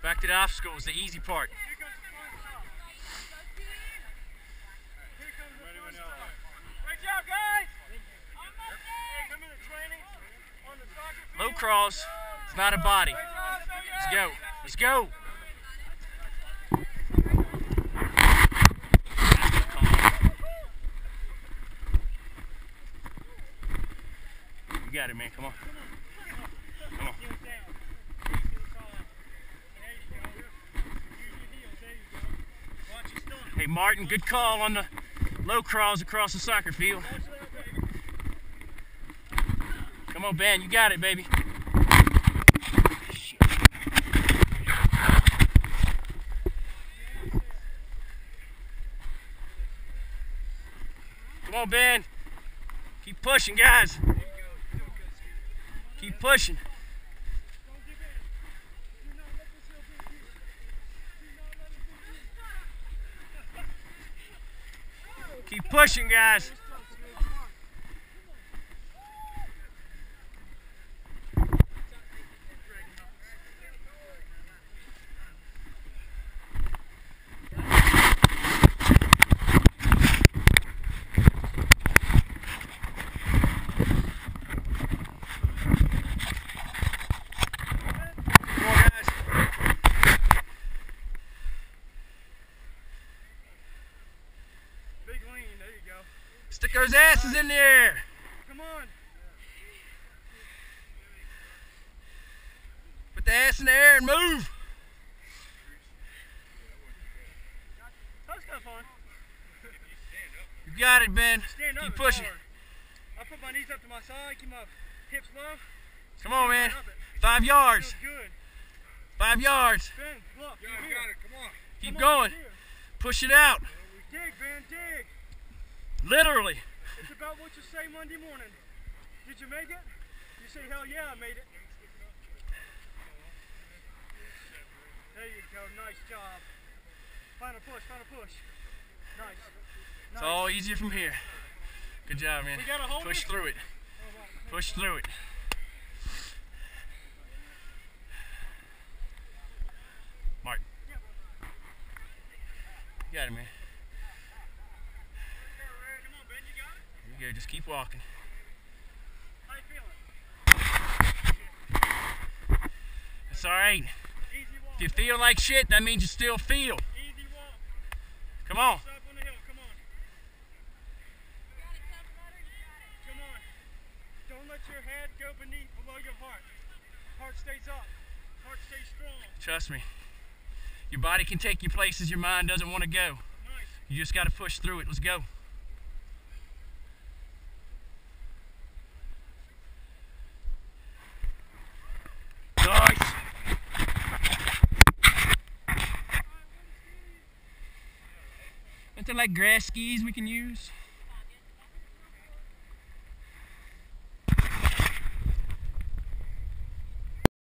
Back to the obstacle is the easy part. Low crawls, it's not a body. Let's go. Let's go. You got it, man. Come on. Come on. Hey, Martin, good call on the low crawls across the soccer field. Come on, Ben. You got it, baby. Come on, Ben. Keep pushing, guys. Keep pushing. Keep pushing, guys. Stick those asses in the air. Come on. Put the ass in the air and move. That was kind of fun. You got it, Ben. Stand up. Keep pushing. I put my knees up to my side, keep my hips low. Come on, man. 5 yards. Feels good. 5 yards. Ben, look. Yeah, I got it. Come on. Keep Come on, going. Push it out. Dig, Ben, dig. Literally. It's about what you say Monday morning. Did you make it? You say, hell yeah, I made it. There you go. Nice job. Final push, final push. Nice. It's all easier from here. Good job, man. We gotta hold Push it? through it. Push through it. Mark. You got it, man. Come on, Ben, you got it? You go. Just keep walking. How you feeling? It's all right. Easy walk. If you feel like shit, that means you still feel. Easy walk. Come on. Up on the hill, come on. Come on. Don't let your head go below your heart. Heart stays up. Heart stays strong. Trust me. Your body can take you places your mind doesn't want to go. Nice. You just got to push through it. Let's go. Nice. Anything like grass skis we can use?